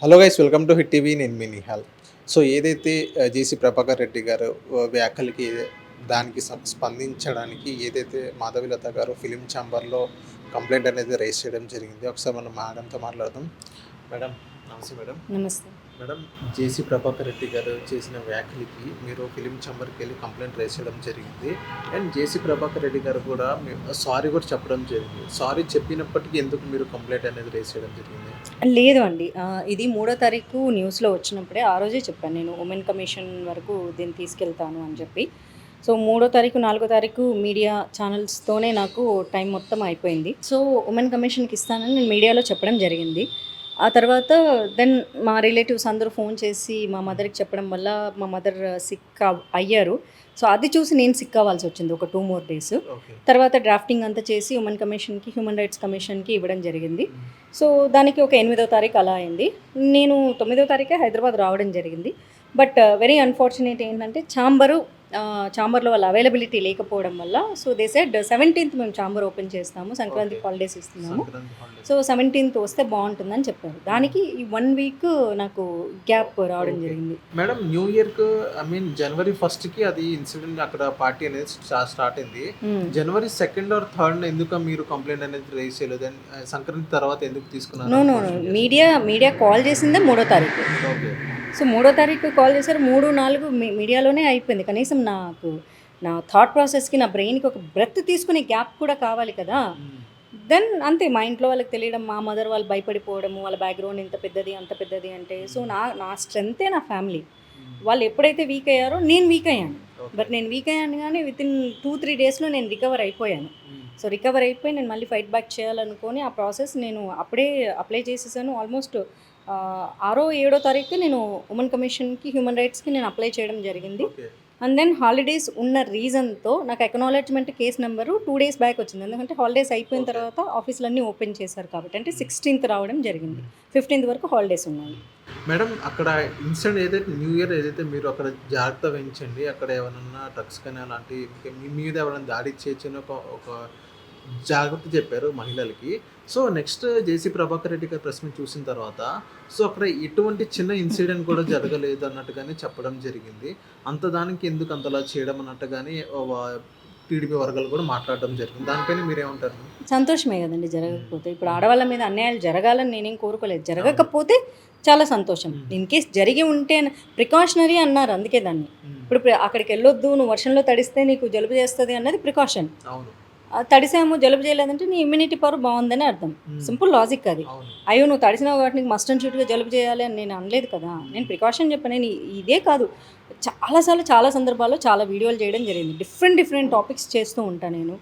Hello guys, welcome to hit TV. నేను మీ Nihal. So ఏదైతే జేసీ ప్రభాకర్ రెడ్డి గారు వ్యాఖ్యలకి దానికి స్పందించడానికి ఏదైతే మాధవిలత గారు ఫిలిం ఛాంబర్లో కంప్లైంట్ అనేది రైజ్ చేయడం జరిగింది. ఒకసారి మనం మేడంతో మాట్లాడదాం. మేడం, నమస్తే మేడం. నమస్తే. మేడం, జేసీ ప్రభాకర్ రెడ్డి గారు చేసిన వ్యాఖ్యలకి మీరు ఫిలిం ఛాంబర్కి వెళ్ళి కంప్లైంట్ రైజ్ చేయడం జరిగింది. అండ్ జేసీ ప్రభాకర్ రెడ్డి గారు కూడా సారీ కూడా చెప్పడం జరిగింది. సారీ చెప్పినప్పటికీ ఎందుకు మీరు కంప్లైంట్ అనేది రైజ్ చేయడం జరిగింది? లేదు అండి. ఇది 3వ తారీఖు న్యూస్‌లో వచ్చినప్పుడే ఆ రోజే చెప్పాను నేను ఉమెన్ కమిషన్ వరకు దీన్ని తీసుకెళ్తాను అని చెప్పి. సో 3వ తారీఖు, 4వ తారీఖు మీడియా ఛానల్స్‌తోనే నాకు టైం మొత్తం అయిపోయింది. సో ఉమెన్ కమిషన్‌కి ఇస్తానని నేను మీడియాలో చెప్పడం జరిగింది. ఆ తర్వాత దెన్ మా రిలేటివ్స్ అందరూ ఫోన్ చేసి మా మదర్‌కి చెప్పడం వల్ల మా మదర్ సిక్ అయ్యారు. సో అది చూసి నేను సిక్ అవ్వాల్సి వచ్చింది ఒక 2 మోర్ డేస్. ఓకే. తర్వాత డ్రాఫ్టింగ్ అంతా చేసి ఉమెన్ కమిషన్‌కి, హ్యూమన్ రైట్స్ కమిషన్‌కి ఇవ్వడం జరిగింది. సో దానికి ఒక 8వ తారీఖు అలా అయింది. నేను 9వ తారీఖే హైదరాబాద్ రావడం జరిగింది. బట్ వెరీ అన్‌ఫార్చునేట్ ఏంటంటే ఛాంబర్‌లో వాళ్ళ అవైలబిలిటీ లేకపోవడం వల్ల సో దే సెడ్ 17th మేము ఛాంబర్ ఓపెన్ చేస్తాము. సంక్రాంతికి హాలిడేస్ ఇస్తున్నాము. సంక్రాంతి హాలిడేస్. సో 17th వస్తే బాగుంటుందని చెప్పారు. దానికి ఈ 1 వీక్ నాకు గ్యాప్ రావడం జరిగింది. మేడం, న్యూ ఇయర్కి జనవరి 1కి అది ఇన్సిడెంట్ అక్కడ పార్టీ అనేది స్టార్ట్ అయింది. జనవరి 2nd or 3rd ఎందుకు మీరు కంప్లైంట్ అనేది రైజ్ చేయలేదు? సంక్రాంతి తర్వాత ఎందుకు తీసుకున్నారు? నో మీడియా కాల్ చేసిందే 3వ తారీఖు. ఓకే. సో 3వ తారీఖు కాల్ చేశారు. 3, 4 మీడియాలోనే అయిపోయింది. కనీసం నా థాట్ ప్రాసెస్కి, నా బ్రెయిన్కి ఒక బ్రెత్ తీసుకునే గ్యాప్ కూడా కావాలి కదా. దెన్ అంతే, మా ఇంట్లో వాళ్ళకి తెలియడం, మా మదర్ వాళ్ళు భయపడిపోవడము, వాళ్ళ బ్యాక్గ్రౌండ్ ఇంత పెద్దది అంత పెద్దది అంటే సో నా స్ట్రెంతే నా ఫ్యామిలీ. వాళ్ళు ఎప్పుడైతే వీక్ అయ్యారో నేను వీక్ అయ్యాను. బట్ నేను వీక్ అయ్యాను కానీ వితిన్ 2-3 డేస్లో నేను రికవర్ అయిపోయాను. సో రికవర్ అయిపోయి నేను మళ్ళీ ఫైట్ బ్యాక్ చేయాలనుకొని ఆ ప్రాసెస్ నేను అప్పుడే అప్లై చేసేసాను. ఆల్మోస్ట్ 6, 7వ తారీఖు నేను ఉమెన్ కమిషన్కి, హ్యూమన్ రైట్స్కి నేను అప్లై చేయడం జరిగింది. అండ్ దెన్ హాలిడేస్ ఉన్న రీజన్తో నాకు acknowledgement case number 2 days back వచ్చింది. ఎందుకంటే హాలిడేస్ అయిపోయిన తర్వాత ఆఫీసులన్నీ ఓపెన్ చేశారు కాబట్టి. అంటే 16th రావడం జరిగింది. 15th వరకు హాలిడేస్ ఉన్నాయి. మేడం, అక్కడ ఇన్సిడెంట్ ఏదైతే న్యూ ఇయర్ ఏదైతే మీరు అక్కడ జాగ్రత్త వహించండి, అక్కడ ఏమైనా డ్రగ్స్ కానీ అలాంటి మీ మీద ఎవరైనా దాడి చేయొచ్చని ఒక జాగ్రత్త చెప్పారు మహిళలకి. సో నెక్స్ట్ జేసీ ప్రభాకర్ రెడ్డి గారి ప్రెస్ మీట్ చూసిన తర్వాత సో అక్కడ ఎటువంటి చిన్న ఇన్సిడెంట్ కూడా జరగలేదు అన్నట్టుగానే చెప్పడం జరిగింది. అంత దానికి ఎందుకు అంతలా చేయడం అన్నట్టుగానే టీడీపీ వర్గాలు కూడా మాట్లాడడం జరిగింది. దానిపైన మీరేమంటారు? సంతోషమే కదండి జరగకపోతే. ఇప్పుడు ఆడవాళ్ళ మీద అన్యాయాలు జరగాలని నేనేం కోరుకోలేదు. జరగకపోతే చాలా సంతోషం. ఇన్ కేస్ జరిగి ఉంటే ప్రికాషనరీ అన్నారు, అందుకే దాన్ని. ఇప్పుడు అక్కడికి వెళ్ళొద్దు, నువ్వు వర్షంలో తడిస్తే నీకు జలుబు చేస్తుంది అన్నది ప్రికాషన్. అవును. తడిసాము జలుబు చేయలేదంటే నీ ఇమ్యూనిటీ పవర్ బాగుందని అర్థం. సింపుల్ లాజిక్ అది. అయ్యో నువ్వు తడిసినావు కాబట్టి నీకు మస్ట్ అండ్ షూట్గా జలుబు చేయాలి అని నేను అనలేదు కదా. నేను ప్రికాషన్ చెప్పాను. నేను ఇదే కాదు, చాలాసార్లు చాలా సందర్భాల్లో చాలా వీడియోలు చేయడం జరిగింది. డిఫరెంట్ టాపిక్స్ చేస్తూ ఉంటాను నేను.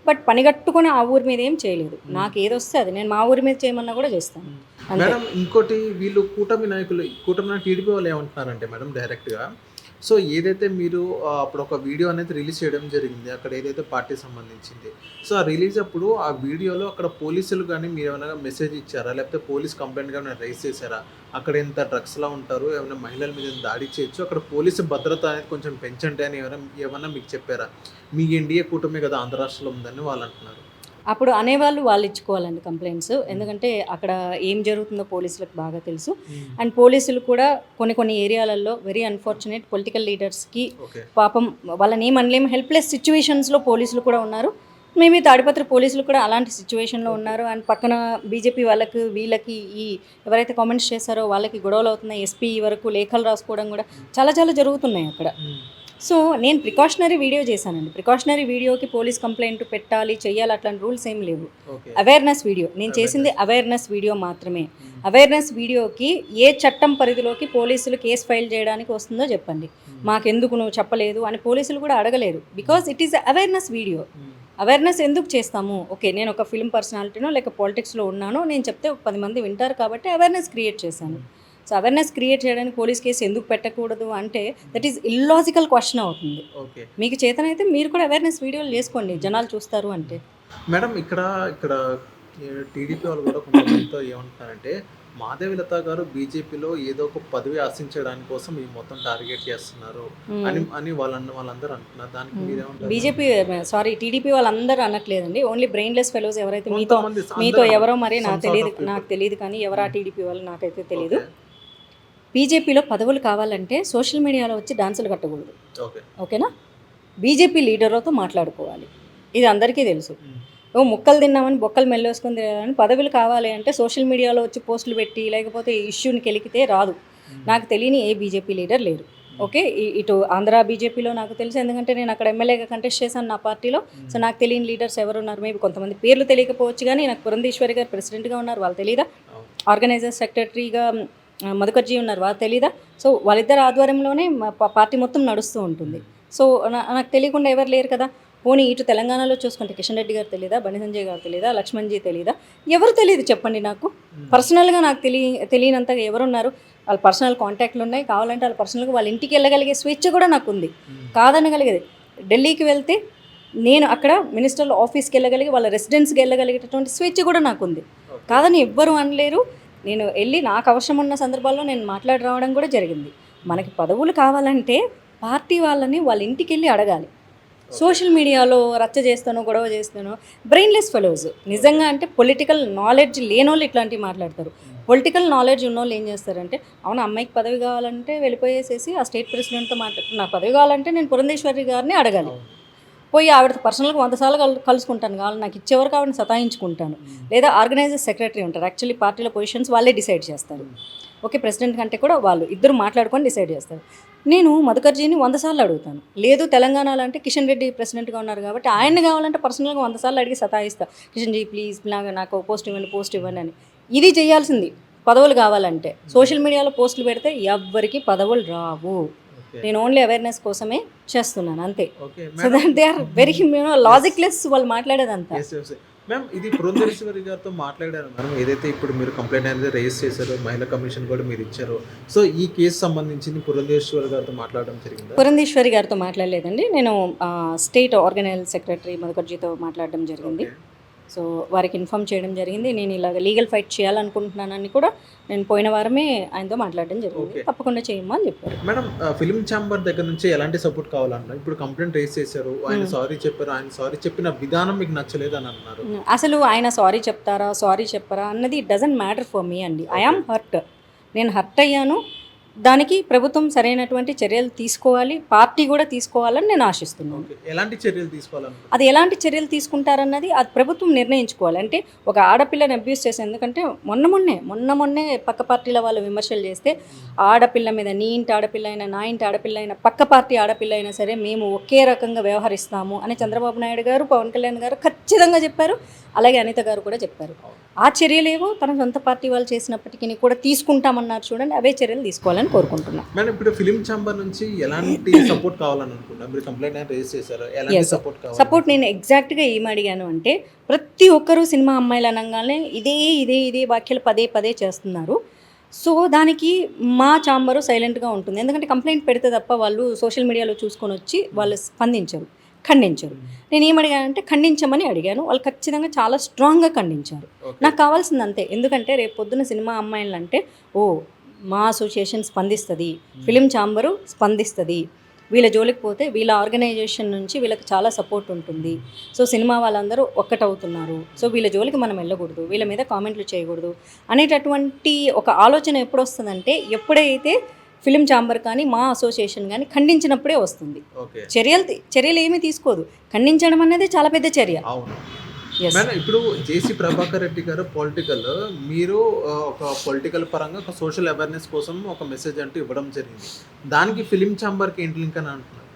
బట్ పనిగట్టుకొని ఆ ఊరి మీద ఏం చేయలేదు. నాకు ఏదొస్తే అది నేను మా ఊరి మీద చేయమన్నా కూడా చేస్తాను. మేడం, ఇంకోటి వీళ్ళు కూటమి నాయకులు టీడీపీ వాళ్ళు ఏమంటున్నారంటే మేడం డైరెక్ట్గా సో ఏదైతే మీరు అప్పుడు ఒక వీడియో అనేది రిలీజ్ చేయడం జరిగింది అక్కడ ఏదైతే పార్టీ సంబంధించింది. సో ఆ రిలీజ్ అప్పుడు ఆ వీడియోలో అక్కడ పోలీసులు కానీ మీరు ఏమైనా మెసేజ్ ఇచ్చారా, లేకపోతే పోలీస్ కంప్లైంట్ కానీ రైజ్ చేశారా? అక్కడ ఎంత డ్రగ్స్లా ఉంటారు, ఏమైనా మహిళల మీద దాడి చేయొచ్చు, అక్కడ పోలీసు భద్రత అనేది కొంచెం పెంచండి అని ఏమన్నా మీకు చెప్పారా? మీ ఎన్డీఏ కూటమి కదా ఆంధ్ర రాష్ట్రంలో ఉందని వాళ్ళు అంటున్నారు. అప్పుడు అనేవాళ్ళు వాళ్ళు ఇచ్చుకోవాలండి కంప్లైంట్స్. ఎందుకంటే అక్కడ ఏం జరుగుతుందో పోలీసులకు బాగా తెలుసు. అండ్ పోలీసులు కూడా కొన్ని ఏరియాలలో వెరీ అన్ఫార్చునేట్ పొలిటికల్ లీడర్స్కి పాపం వాళ్ళని ఏమనలేము, హెల్ప్లెస్ సిచ్యువేషన్స్లో పోలీసులు కూడా ఉన్నారు. మేబీ తాడిపత్రి పోలీసులు కూడా అలాంటి సిచ్యువేషన్లో ఉన్నారు. అండ్ పక్కన బీజేపీ వీళ్ళకి ఎవరైతే కామెంట్స్ చేశారో వాళ్ళకి గొడవలు అవుతున్నాయి. ఎస్పీ వరకు లేఖలు రాసుకోవడం కూడా చాలా జరుగుతున్నాయి అక్కడ. సో నేను ప్రికాషనరీ వీడియో చేశానండి. ప్రికాషనరీ వీడియోకి పోలీస్ కంప్లైంట్ పెట్టాలి, చెయ్యాలి అట్లాంటి రూల్స్ ఏం లేవు. అవేర్నెస్ వీడియో నేను చేసింది, అవేర్నెస్ వీడియో మాత్రమే. అవేర్నెస్ వీడియోకి ఏ చట్టం పరిధిలోకి పోలీసులు కేసు ఫైల్ చేయడానికి వస్తుందో చెప్పండి. మాకెందుకు నువ్వు చెప్పలేదు అని పోలీసులు కూడా అడగలేరు. Because it is awareness video. Awareness ఎందుకు చేస్తాము? ఓకే, నేను ఒక ఫిల్మ్ పర్సనాలిటీనో లేక పాలిటిక్స్లో ఉన్నానో నేను చెప్తే 10 మంది వింటారు కాబట్టి అవేర్నెస్ క్రియేట్ చేశాను. సో అవేర్నెస్ క్రియేట్ చేయడానికి పోలీస్ కేసు ఎందుకు పెట్టకూడదు అంటే దట్ ఈస్ ఇల్లాజికల్ క్వశ్చన్ అవుతుంది. మీకు చేతనైతే మీరు కూడా అవేర్నెస్ వీడియోలు చేసుకోండి, జనాలు చూస్తారు అంటే. మేడం, ఇక్కడ టీడీపీ వాళ్ళు కూడా కొంతమందితో ఏమంటున్నారంటే మాధవిలత గారు బీజేపీలో ఏదో ఒక పదవి ఆశించడానికి కోసం ఈ మొత్తం టార్గెట్ చేస్తున్నారు అని వాళ్ళందరూ అంటున్నారు. దానికి మీరేమంటారు? బీజేపీ టీడీపీ వాళ్ళందరూ అనట్లేదండి. ఓన్లీ బ్రెయిన్లెస్ ఫెలోస్ ఎవరైతే మీతో ఎవరో మరి నాకు తెలియదు కానీ ఎవరా టీడీపీ వాళ్ళు నాకైతే తెలియదు. బీజేపీలో పదవులు కావాలంటే సోషల్ మీడియాలో వచ్చి డాన్సులు కట్టకూడదు, ఓకే. ఓకేనా? బీజేపీ లీడర్లతో మాట్లాడుకోవాలి, ఇది అందరికీ తెలుసు. ఓ ముక్కలు తిన్నామని బొక్కలు మెల్లేసుకొని తినాలని పదవులు కావాలి అంటే సోషల్ మీడియాలో వచ్చి పోస్టులు పెట్టి లేకపోతే ఇష్యూని కెలికితే రాదు. నాకు తెలియని ఏ బీజేపీ లీడర్ లేరు, ఓకే. ఇటు ఆంధ్ర బీజేపీలో నాకు తెలుసు, ఎందుకంటే నేను అక్కడ ఎమ్మెల్యేగా కంటెస్ట్ చేశాను నా పార్టీలో. సో నాకు తెలియని లీడర్స్ ఎవరు ఉన్నారు? మేబీ కొంతమంది పేర్లు తెలియకపోవచ్చు, కానీ నాకు పురంధేశ్వరి గారు ప్రెసిడెంట్గా ఉన్నారు, వాళ్ళు తెలీదా? ఆర్గనైజర్ సెక్రటరీగా మధుకర్జీ ఉన్నారు, వాళ్ళు తెలీదా? సో వాళ్ళిద్దరు ఆధ్వర్యంలోనే పార్టీ మొత్తం నడుస్తూ ఉంటుంది. సో నాకు తెలియకుండా ఎవరు లేరు కదా. పోనీ ఇటు తెలంగాణలో చూసుకుంటే కిషన్ రెడ్డి గారు తెలీదా, బండి సంజయ్ గారు తెలీదా, లక్ష్మణ్జీ తెలీదా? ఎవరు తెలియదు చెప్పండి నాకు. పర్సనల్గా నాకు తెలియనంతగా ఎవరున్నారు? వాళ్ళ పర్సనల్ కాంటాక్ట్లు ఉన్నాయి, కావాలంటే వాళ్ళ పర్సనల్గా వాళ్ళ ఇంటికి వెళ్ళగలిగే స్వేచ్ఛ కూడా నాకు ఉంది, కాదనగలిగేది. ఢిల్లీకి వెళ్తే నేను అక్కడ మినిస్టర్ల ఆఫీస్కి వెళ్ళగలిగి వాళ్ళ రెసిడెన్స్కి వెళ్ళగలిగేటటువంటి స్వేచ్ఛ కూడా నాకు ఉంది, కాదని ఎవ్వరు అనలేరు. నేను వెళ్ళి నాకు అవసరం ఉన్న సందర్భాల్లో నేను మాట్లాడి రావడం కూడా జరిగింది. మనకి పదవులు కావాలంటే పార్టీ వాళ్ళని వాళ్ళ ఇంటికి వెళ్ళి అడగాలి. సోషల్ మీడియాలో రచ్చ చేస్తానో గొడవ చేస్తానో బ్రెయిన్లెస్ ఫెలోస్. నిజంగా అంటే పొలిటికల్ నాలెడ్జ్ లేనోళ్ళు ఇట్లాంటివి మాట్లాడతారు. పొలిటికల్ నాలెడ్జ్ ఉన్నోళ్ళు ఏం చేస్తారంటే, అవును అమ్మాయికి పదవి కావాలంటే వెళ్ళిపోయేసేసి ఆ స్టేట్ ప్రెసిడెంట్తో మాట్లాడుతున్నారు, నాకు పదవి కావాలంటే నేను పురంధేశ్వరి గారిని అడగాలి, పోయి ఆవిడతో పర్సనల్గా 100 సార్లు కలుసుకుంటాను, కావాలి నాకు ఇచ్చేవరకు ఆవిడని సతాయించుకుంటాను. లేదా ఆర్గనైజర్ సెక్రటరీ ఉంటారు, యాక్చువల్లీ పార్టీలో పొజిషన్స్ వాళ్ళే డిసైడ్ చేస్తారు, ఓకే. ప్రెసిడెంట్ కంటే కూడా వాళ్ళు ఇద్దరు మాట్లాడుకొని డిసైడ్ చేస్తారు. నేను మధుకర్జీని 100 సార్లు అడుగుతాను. లేదు తెలంగాణలో అంటే కిషన్ రెడ్డి ప్రెసిడెంట్గా ఉన్నారు కాబట్టి ఆయన్ని కావాలంటే పర్సనల్గా 100 సార్లు అడిగి సతాయిస్తా, కిషన్ జీ ప్లీజ్ నాకు పోస్ట్ ఇవ్వండి అని. ఇది చేయాల్సింది పదవులు కావాలంటే. సోషల్ మీడియాలో పోస్టులు పెడితే ఎవ్వరికి పదవులు రావు. నేను ఓన్లీ అవేర్నెస్ కోసమే చేస్తున్నాను అంతే. So that they are very logicless వాళ్ళు మాట్లాడేదంతా. మ్యామ్ ఇది పురంధేశ్వరి గారితో మాట్లాడారు మేడం, ఏదైతే ఇప్పుడు మీరు కంప్లైంట్ అనేది రేజ్ చేశారో, మహిళా కమిషన్ కూడా మీరు ఇచ్చారు. సో ఈ కేసు సంబంధించి పురంధేశ్వరి గారితో మాట్లాడడం జరిగింది? పురంధేశ్వరి గారితో మాట్లాడలేదండి, నేను స్టేట్ ఆర్గనైజర్ సెక్రటరీ మధుకర్జీతో మాట్లాడడం జరిగింది. సో వారికి ఇన్ఫామ్ చేయడం జరిగింది, నేను ఇలాగ లీగల్ ఫైట్ చేయాలనుకుంటున్నానని కూడా నేను పోయిన వారమే ఆయనతో మాట్లాడడం జరిగింది. తప్పకుండా చేయమ్మా అని చెప్పారు. మేడం ఫిలిం ఛాంబర్ దగ్గర నుంచి ఎలాంటి సపోర్ట్ కావాలన్నా? ఇప్పుడు కంప్లైంట్ రేస్ చేశారు, ఆయన సారీ చెప్పారు, ఆయన సారీ చెప్పిన విధానం మీకు నచ్చలేదు అని అన్నారు. అసలు ఆయన సారీ చెప్తారా సారీ చెప్పారా అన్నది it doesn't matter for me అండి. ఐ ఆమ్ హర్ట్, నేను హర్ట్ అయ్యాను. దానికి ప్రభుత్వం సరైనటువంటి చర్యలు తీసుకోవాలి, పార్టీ కూడా తీసుకోవాలని నేను ఆశిస్తున్నాను. ఎలాంటి చర్యలు తీసుకోవాలని? అది ఎలాంటి చర్యలు తీసుకుంటారన్నది అది ప్రభుత్వం నిర్ణయించుకోవాలి. అంటే ఒక ఆడపిల్లని అబ్యూస్ చేసే, ఎందుకంటే మొన్నే పక్క పార్టీల వాళ్ళు విమర్శలు చేస్తే ఆడపిల్ల మీద, నీ ఇంటి ఆడపిల్ల అయినా నా ఇంటి ఆడపిల్ల అయినా పక్క పార్టీ ఆడపిల్ల అయినా సరే మేము ఒకే రకంగా వ్యవహరిస్తాము అని చంద్రబాబు నాయుడు గారు, పవన్ కళ్యాణ్ గారు ఖచ్చితంగా చెప్పారు. అలాగే అనిత గారు కూడా చెప్పారు. ఆ చర్యలేవో తన సొంత పార్టీ వాళ్ళు చేసినప్పటికీ కూడా తీసుకుంటామన్నారు చూడండి, అవే చర్యలు తీసుకోవాలని కోరుకుంటున్నాను. మేడం ఇప్పుడు ఫిలిం ఛాంబర్ నుంచి ఎలాంటి సపోర్ట్ కావాలని అనుకుంటున్నారు? మీరు కంప్లైంట్ రేజ్ చేశారు, ఎలాంటి సపోర్ట్ కావాలి? సపోర్ట్ నేను ఎగ్జాక్ట్గా ఏం అడిగాను అంటే, ప్రతి ఒక్కరూ సినిమా అమ్మాయిలు అనగానే ఇదే వ్యాఖ్యలు పదే చేస్తున్నారు. సో దానికి మా ఛాంబరు సైలెంట్గా ఉంటుంది, ఎందుకంటే కంప్లైంట్ పెడితే తప్ప వాళ్ళు సోషల్ మీడియాలో చూసుకొని వచ్చి వాళ్ళు స్పందించరు, ఖండించరు. నేను ఏమడిగానంటే ఖండించమని అడిగాను, వాళ్ళు ఖచ్చితంగా చాలా స్ట్రాంగ్గా ఖండించారు. నాకు కావాల్సింది అంతే, ఎందుకంటే రేపు పొద్దున సినిమా అమ్మాయిలు అంటే మా అసోసియేషన్ స్పందిస్తుంది, ఫిలిం ఛాంబరు స్పందిస్తుంది, వీళ్ళ జోలికి పోతే వీళ్ళ ఆర్గనైజేషన్ నుంచి వీళ్ళకి చాలా సపోర్ట్ ఉంటుంది. సో సినిమా వాళ్ళందరూ ఒక్కటవుతున్నారు, సో వీళ్ళ జోలికి మనం వెళ్ళకూడదు, వీళ్ళ మీద కామెంట్లు చేయకూడదు అనేటటువంటి ఒక ఆలోచన ఎప్పుడు వస్తుందంటే, ఎప్పుడైతే ఫిలిం ఛాంబర్ కానీ మా అసోసియేషన్ కానీ ఖండించినప్పుడే వస్తుంది. చర్యలు ఏమీ తీసుకోదు, ఖండించడం అనేది చాలా పెద్ద చర్య. మేడం ఇప్పుడు జేసీ ప్రభాకర్ రెడ్డి గారు పొలిటికల్, మీరు ఒక పొలిటికల్ పరంగా ఒక సోషల్ అవేర్నెస్ కోసం ఒక మెసేజ్ అంటూ ఇవ్వడం జరిగింది, దానికి ఫిలిం ఛాంబర్కి ఏంటి లింక్ అని అంటున్నారు?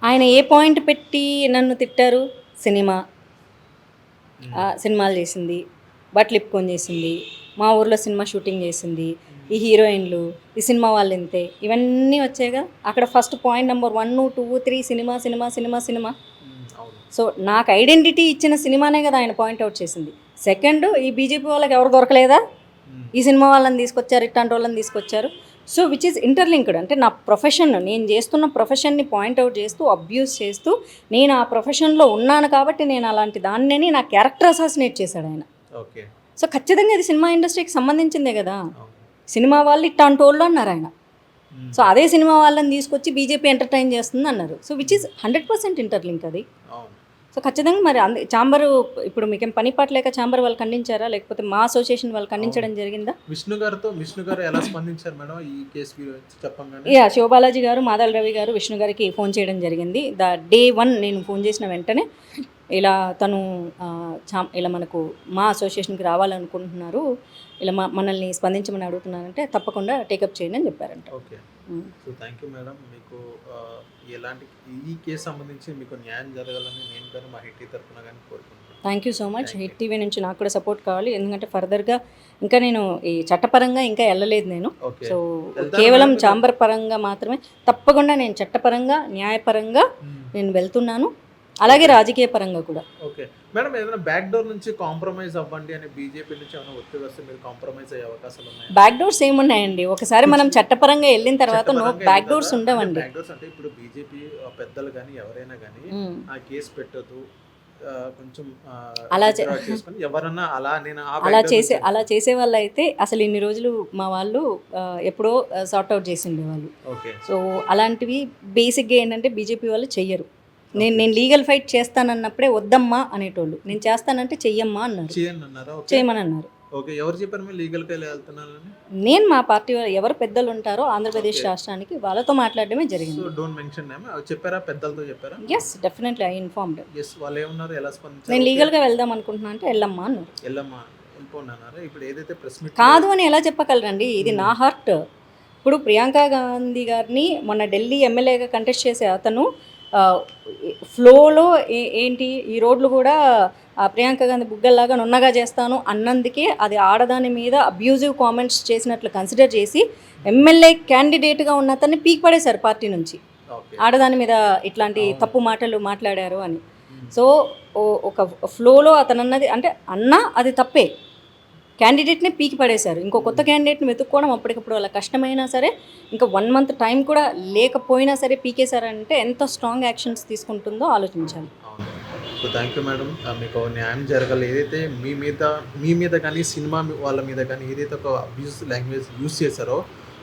ఆయన ఏ పాయింట్ పెట్టి నన్ను తిట్టారు? సినిమాలు చేసింది, బట్టలు ఇప్పుకొని చేసింది, మా ఊర్లో సినిమా షూటింగ్ చేసింది, ఈ హీరోయిన్లు, ఈ సినిమా వాళ్ళు ఇంతే, ఇవన్నీ వచ్చాయిగా. అక్కడ first point number 1, 2, 3 cinema. So నాకు ఐడెంటిటీ ఇచ్చిన సినిమానే కదా ఆయన పాయింట్అవుట్ చేసింది. సెకండ్, ఈ బీజేపీ వాళ్ళకి ఎవరు దొరకలేదా, ఈ సినిమా వాళ్ళని తీసుకొచ్చారు, ఇట్లాంటి వాళ్ళని తీసుకొచ్చారు. So which is interlinked. అంటే నా ప్రొఫెషన్, నేను చేస్తున్న ప్రొఫెషన్ని పాయింట్అవుట్ చేస్తూ అబ్యూస్ చేస్తూ నేను ఆ ప్రొఫెషన్లో ఉన్నాను కాబట్టి నేను అలాంటి దాన్ని నా క్యారెక్టర్ అసాసినేట్ చేశాడు ఆయన. సో ఖచ్చితంగా ఇది సినిమా ఇండస్ట్రీకి సంబంధించిందే కదా, సినిమా వాళ్ళు ఇట్లాంటి వాళ్ళు అన్నారు ఆయన. సో అదే సినిమా వాళ్ళని తీసుకొచ్చి బీజేపీ ఎంటర్టైన్ చేస్తుంది అన్నారు. సో విచ్ ఈజ్ 100% ఇంటర్లింక్ అది. సో ఖచ్చితంగా మరి ఛాంబరు ఇప్పుడు మీకేం పని పాట లేక ఛాంబర్ వాళ్ళు ఖండించారా, లేకపోతే మా అసోసియేషన్ వాళ్ళు ఖండించడం జరిగిందా? విష్ణు గారు ఎలా స్పందించారు మేడం ఈ కేసు గురించి చెప్పంగానే? యా, శివబాలాజీ గారు, మాదాల రవి గారు విష్ణు గారికి ఫోన్ చేయడం జరిగింది. డే 1 నేను ఫోన్ చేసిన వెంటనే ఇలా తను ఇలా మనకు మా అసోసియేషన్కి రావాలనుకుంటున్నారు, ఇలా మనల్ని స్పందించమని అడుగుతున్నారంటే తప్పకుండా టేకప్ చేయండి అని చెప్పారంట. Okay, so thank you madam. మీకు ఎలాంటి ఈ కేసు సంబంధించి మీకు న్యాయం జరగాలని నేను కానీ మా హిట్ తరఫున కానీ కోరుకుంటున్నాను. Thank you so much. Hit TV నుంచి నాకు కూడా సపోర్ట్ కావాలి, ఎందుకంటే ఫర్దర్గా ఇంకా నేను ఈ చట్టపరంగా ఇంకా వెళ్ళలేదు నేను. సో కేవలం ఛాంబర్ పరంగా మాత్రమే, తప్పకుండా నేను చట్టపరంగా న్యాయపరంగా నేను వెళ్తున్నాను, అలాగే రాజకీయ పరంగా కూడా. ఓకే మేడం, ఏదైనా బ్యాక్ డోర్ నుంచి కాంప్రమైజ్ అవ్వండి అని బీజేపీ నుంచి ఏమైనా ఒత్తిడి వస్తే మీరు కాంప్రమైజ్ అయ్యే అవకాశాలు ఉన్నాయి? బ్యాక్ డోర్స్ ఏమున్నాయండి, ఒకసారి మనం చట్టపరంగా వెళ్ళిన తర్వాత నో బ్యాక్ డోర్స్ ఉండవండి. బ్యాక్ డోర్స్ అంటే ఇప్పుడు బీజేపీ పెద్దలు కానీ ఎవరైనా కానీ ఆ కేసు పెట్టదు, కొంచెం అలా చేసుకొని ఎవరన్నా అలా చేసే వాళ్ళు అయితే అసలు ఇన్ని రోజులు మా వాళ్ళు ఎప్పుడో సార్ట్ అవుట్ చేసి ఉండేవాళ్ళు. సో అలాంటివి బేసిక్గా ఏంటంటే బీజేపీ వాళ్ళు చెయ్యరు. నేను లీగల్ ఫైట్ చేస్తానన్నప్పుడే వద్దమ్మా అనేటోళ్ళు, నేను చేస్తానంటే చెయ్యమ్మా అన్నారు, చేయమని అన్నారు. ఓకే, ఎవరు చెప్పారు మీరు లీగల్గా వెళ్తున్నారని? నేను మా పార్టీ ఎవరు పెద్దలు ఉంటారో ఆంధ్రప్రదేశ్ రాష్ట్రానికి వాళ్ళతో మాట్లాడడమే జరిగింది. డోంట్ మెన్షన్ నేమ్, చెప్పారా? పెద్దలతో చెప్పారా? Yes, definitely I informed. Yes, వాళ్ళు ఏమన్నారు, ఎలా స్పందించారు? నేను లీగల్గా వెళ్దాం అనుకుంటున్నా అంటే వెళ్ళమ్మా అన్నారు. వెళ్ళిపోన్నారు. ఇప్పుడు ఏదైతే ప్రెస్ మీట్ కాదు అని ఎలా చెప్పగలరండి, ఇది నా హార్ట్. ఇప్పుడు ప్రియాంక గాంధీ గారిని మొన్న ఢిల్లీ ఎమ్మెల్యేగా కంటెస్ట్ చేసే అతను ఫ్లోలో ఏంటి ఈ రోడ్లు కూడా ప్రియాంక గాంధీ బుగ్గల్లాగా నున్నగా చేస్తాను అన్నందుకే అది ఆడదాని మీద అబ్యూజివ్ కామెంట్స్ చేసినట్లు కన్సిడర్ చేసి ఎమ్మెల్యే క్యాండిడేట్గా ఉన్న అతన్ని పీక్ పడేశారు పార్టీ నుంచి, ఆడదాని మీద ఇట్లాంటి తప్పు మాటలు మాట్లాడారు అని. సో ఒక ఫ్లోలో అతను అన్నది అంటే అది తప్పే, క్యాండిడేట్ని పీకి పడేశారు. ఇంకో కొత్త క్యాండిడేట్ని వెతుక్కోవడం అప్పటికప్పుడు వాళ్ళ కష్టమైనా సరే, ఇంకా 1 month టైం కూడా లేకపోయినా సరే పీకేశారంటే ఎంత స్ట్రాంగ్ యాక్షన్స్ తీసుకుంటుందో ఆలోచించాలి. సో థ్యాంక్ యూ మేడం, మీకు న్యాయం జరగాలి. ఏదైతే మీ మీద కానీ సినిమా వాళ్ళ మీద కానీ ఏదైతే ఒక అబ్యూస్ లాంగ్వేజ్ యూజ్ చేశారో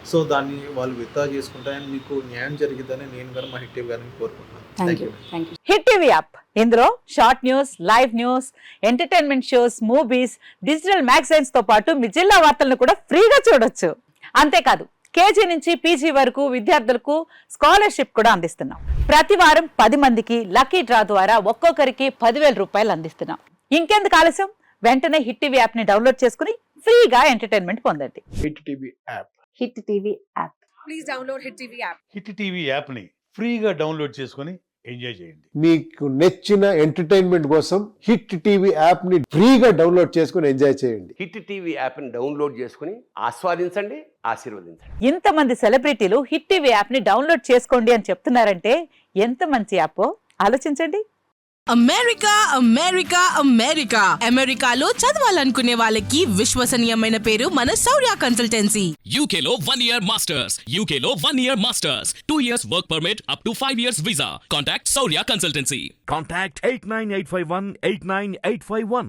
సో దాన్ని వాళ్ళు విత్డ్రా చేసుకుంటారని మీకు న్యాయం జరిగిద్దని నేను కూడా మా హిట్ టీవీ గారిని కోరుకుంటున్నాను. హిట్ టీవీ యాప్, ఇందులో short news, live news, entertainment shows, movies, digital magazines తో పాటు మీ జిల్లా వార్తలను కూడా ఫ్రీగా చూడొచ్చు. అంతేకాదు కేజీ నుంచి పీజీ వరకు విద్యార్థులకు స్కాలర్షిప్ కూడా అందిస్తున్నాం. ప్రతి వారం 10 మందికి లక్కీ డ్రా ద్వారా ఒక్కొక్కరికి 10,000 రూపాయలు అందిస్తున్నాం. ఇంకెందుకు ఆలస్యం, వెంటనే హిట్ టీవీ యాప్ ని డౌన్లోడ్ చేసుకుని ఫ్రీగా ఎంటర్టైన్మెంట్ పొందండి. Hit TV app. Hit TV app. Please download hit TV app. Hit TV app ని ఫ్రీగా డౌన్లోడ్ చేసుకుని ఎంజాయ్ చేయండి. మీకు నచ్చిన ఎంటర్టైన్మెంట్ కోసం హిట్ టీవీ యాప్ ని ఫ్రీగా డౌన్లోడ్ చేసుకుని ఎంజాయ్ చేయండి. హిట్ టీవీ యాప్ ని డౌన్లోడ్ చేసుకుని ఆస్వాదించండి, ఆశీర్వదించండి. ఇంతమంది సెలబ్రిటీలు హిట్ టీవీ యాప్ ని డౌన్లోడ్ చేసుకోండి అని చెప్తున్నారంటే ఎంత మంచి యాప్ ఆలోచించండి. అమెరికా అమెరికా అమెరికా అమెరికాలో చదవాలనుకునే వాళ్ళకి విశ్వసనీయమైన పేరు మన శౌర్య కన్సల్టెన్సీ. UK లో 1 year masters, UK లో 1 year masters, 2 years work permit up to 5 years visa. Contact Saurya Consultancy. Contact 89851 89851.